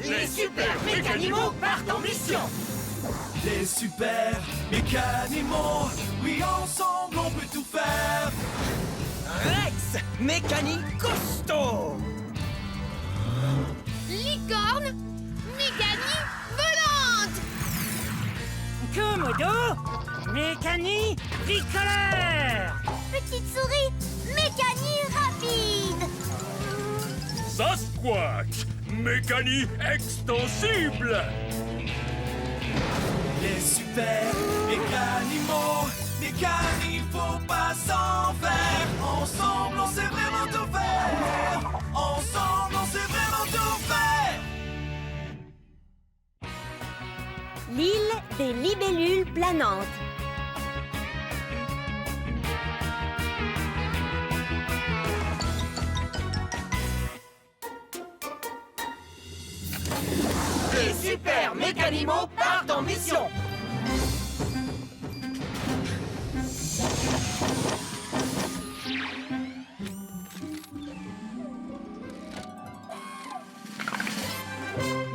Les super mécanimaux partent en mission. Les super mécanimaux, oui ensemble on peut tout faire. Rex, mécanique costaud. Licorne, mécanique volante. Komodo, mécanique tricolore. Petite souris, mécanique rapide. Sasquatch, mécanique extensible. Les super mécanimaux, mécanique faut pas s'en faire. Ensemble on sait vraiment tout faire. Ensemble on sait vraiment tout faire. L'île des libellules planantes. Les super mécanimaux partent en mission.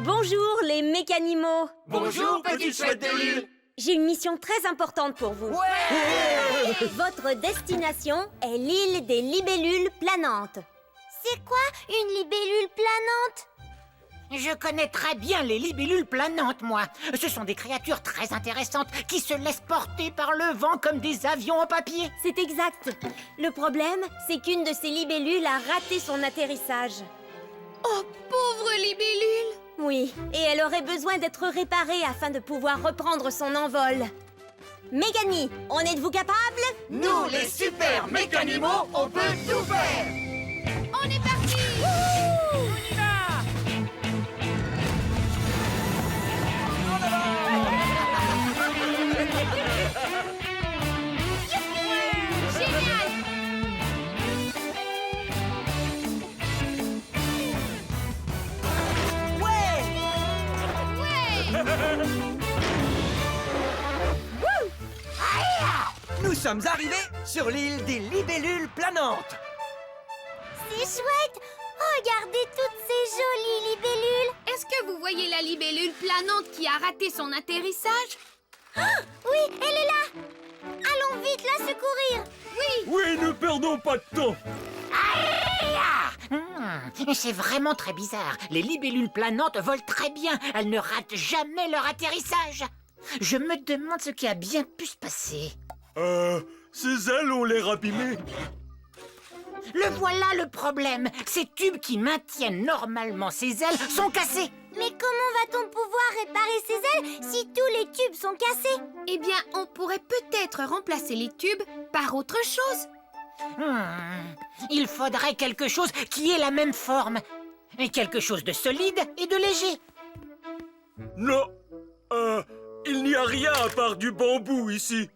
Bonjour les mécanimaux. Bonjour, petite chouette de l'île. J'ai une mission très importante pour vous. Ouais. Votre destination est l'île des libellules planantes. C'est quoi une libellule planante? Je connais très bien les libellules planantes, moi. Ce sont des créatures très intéressantes qui se laissent porter par le vent comme des avions en papier. C'est exact. Le problème, c'est qu'une de ces libellules a raté son atterrissage. Oh, pauvre libellule. Oui, et elle aurait besoin d'être réparée afin de pouvoir reprendre son envol. Méganie, en êtes-vous capable? Nous, les super mécanimaux, on peut tout faire. On est parti. On y va. Génial. Nous sommes arrivés sur l'île des libellules planantes. C'est chouette. Regardez toutes ces jolies libellules. Est-ce que vous voyez la libellule planante qui a raté son atterrissage? Oui, elle est là. Allons vite la secourir. Oui, ne perdons pas de temps. C'est vraiment très bizarre. Les libellules planantes volent très bien. Elles ne ratent jamais leur atterrissage. Je me demande ce qui a bien pu se passer. Ces ailes ont l'air abîmées. Le voilà le problème. Ces tubes qui maintiennent normalement ces ailes sont cassés. Mais comment va-t-on pouvoir réparer ces ailes si tous les tubes sont cassés? Eh bien, on pourrait peut-être remplacer les tubes par autre chose. Il faudrait quelque chose qui ait la même forme. Et quelque chose de solide et de léger. Non, il n'y a rien à part du bambou ici.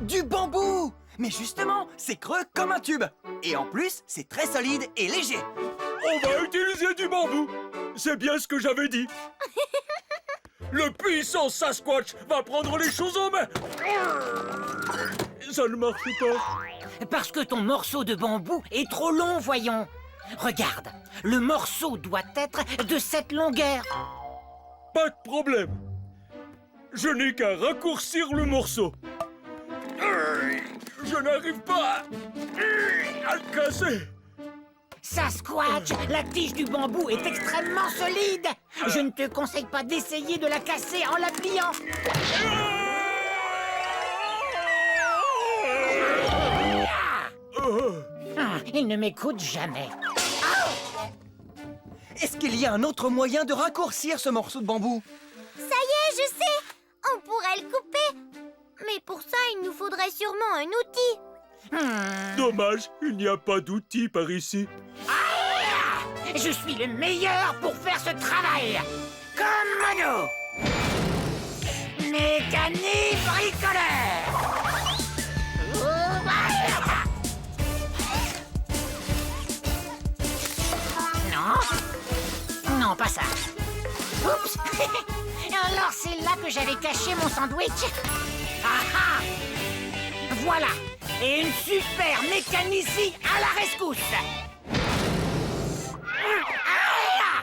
Du bambou. Mais justement, c'est creux comme un tube. Et en plus, c'est très solide et léger. On va utiliser du bambou. C'est bien ce que j'avais dit. Le puissant Sasquatch va prendre les choses en main. Ça ne marche pas. Parce que ton morceau de bambou est trop long, voyons. Regarde, le morceau doit être de cette longueur. Pas de problème. Je n'ai qu'à raccourcir le morceau. Je n'arrive pas à le casser. Sasquatch, la tige du bambou est extrêmement solide. Je ne te conseille pas d'essayer de la casser en la pliant. Il ne m'écoute jamais. Est-ce qu'il y a un autre moyen de raccourcir ce morceau de bambou? Ça y est, je sais. On pourrait le couper. Mais pour ça, il nous faudrait sûrement un outil. Dommage, il n'y a pas d'outil par ici. Je suis le meilleur pour faire ce travail. Komodo. Mécanique bricoleur. Non. Non, pas ça. Oups. Alors c'est là que j'avais caché mon sandwich. Ah ah. Voilà. Et une super mécanicie à la rescousse. Ah,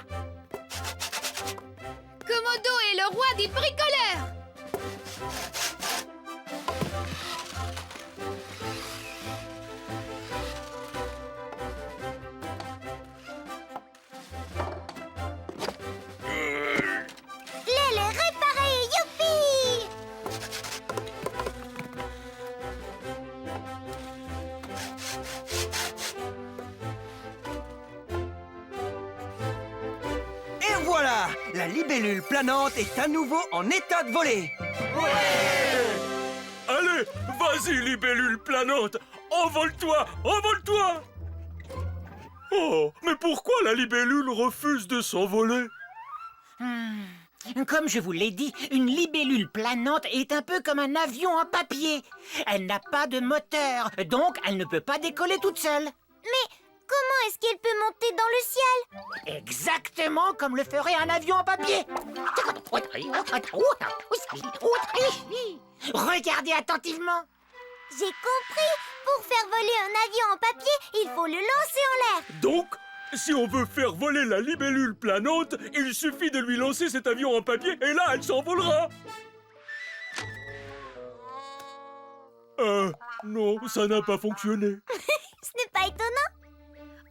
Voilà, la libellule planante est à nouveau en état de voler. Allez, vas-y, libellule planante. Envole-toi, envole-toi. Oh, mais pourquoi la libellule refuse de s'envoler? Comme je vous l'ai dit, une libellule planante est un peu comme un avion en papier. Elle n'a pas de moteur, donc elle ne peut pas décoller toute seule. Mais comment est-ce qu'elle peut monter dans le ciel? Exactement comme le ferait un avion en papier. Regardez attentivement. J'ai compris. Pour faire voler un avion en papier, il faut le lancer en l'air. Donc, si on veut faire voler la libellule planante, il suffit de lui lancer cet avion en papier et là, elle s'envolera. Non, ça n'a pas fonctionné. Ce n'est pas étonnant.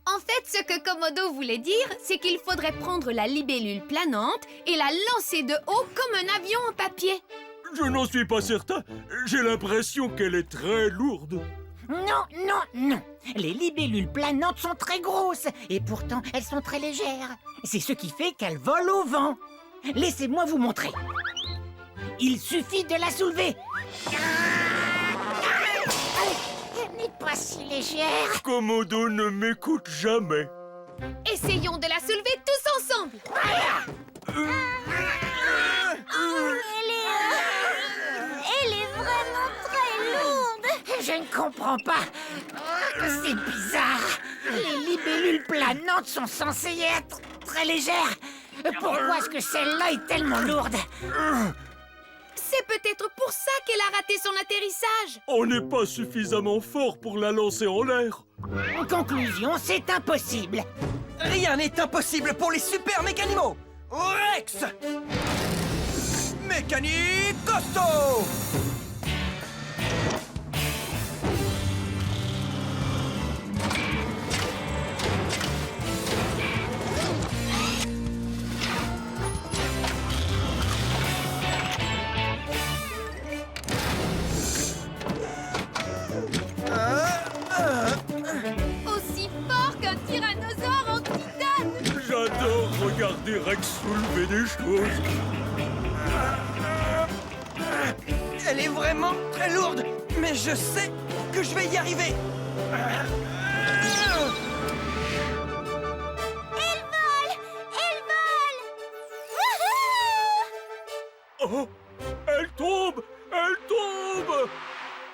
En fait, ce que Komodo voulait dire, c'est qu'il faudrait prendre la libellule planante et la lancer de haut comme un avion en papier. Je n'en suis pas certain. J'ai l'impression qu'elle est très lourde. Non, non, non. Les libellules planantes sont très grosses et pourtant elles sont très légères. C'est ce qui fait qu'elles volent au vent. Laissez-moi vous montrer. Il suffit de la soulever. Elle n'est pas si légère. Komodo ne m'écoute jamais. Essayons de la soulever tous ensemble. Elle est vraiment très lourde. Je ne comprends pas. C'est bizarre. Les libellules planantes sont censées être très légères. Pourquoi est-ce que celle-là est tellement lourde? C'est peut-être pour ça qu'elle a raté son atterrissage. On n'est pas suffisamment fort pour la lancer en l'air. En conclusion, c'est impossible. Rien n'est impossible pour les super mécanimaux. Rex! Mécanique costaud! Aussi fort qu'un tyrannosaure en titane. J'adore regarder Rex soulever des choses. Elle est vraiment très lourde, mais je sais que je vais y arriver. Elle vole. Elle vole. Wouhou! Oh, elle tombe! Elle tombe!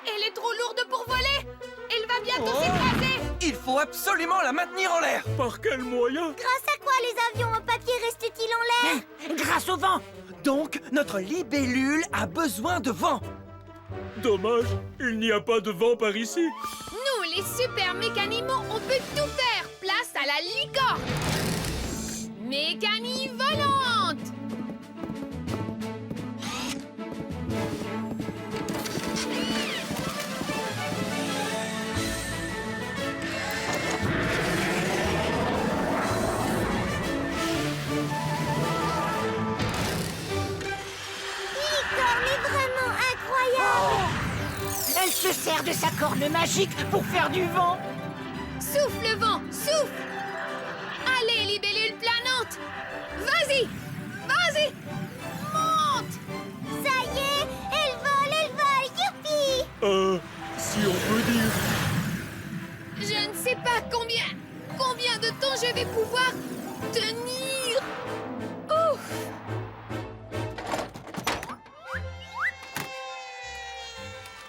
Elle est trop lourde pour voler. Elle va bientôt s'écraser. Il faut absolument la maintenir en l'air. Par quel moyen? Grâce à quoi les avions en papier restent-ils en l'air? Grâce au vent. Donc, notre libellule a besoin de vent. Dommage, il n'y a pas de vent par ici. Nous, les super mécanimaux, on peut tout faire. Place à la licorne. Mécanie volante. Licorne est vraiment incroyable. Elle se sert de sa corne magique pour faire du vent. Souffle le vent, souffle. Allez, libellule planante. Vas-y, vas-y. Monte. Ça y est, elle vole, youpi! Si on peut dire. Je ne sais pas combien de temps je vais pouvoir tenir. Ouf.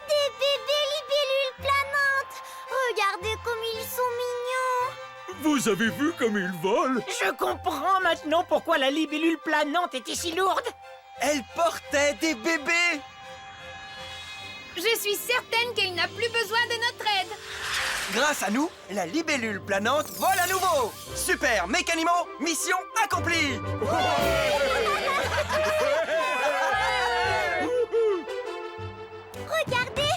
Des bébés libellules planantes. Regardez comme ils sont mignons. Vous avez vu comme il vole? Je comprends maintenant pourquoi la libellule planante était si lourde. Elle portait des bébés. Je suis certaine qu'elle n'a plus besoin de notre aide. Grâce à nous, la libellule planante vole à nouveau. Super mécanimaux, mission accomplie. Regardez,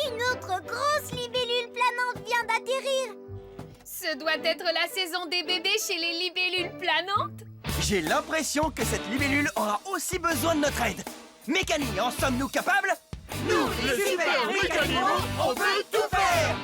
une autre grosse libellule planante vient d'atterrir. Ce doit être la saison des bébés chez les libellules planantes. J'ai l'impression que cette libellule aura aussi besoin de notre aide. Mécanie, en sommes-nous capables? Nous, les super mécanimaux, on peut tout faire.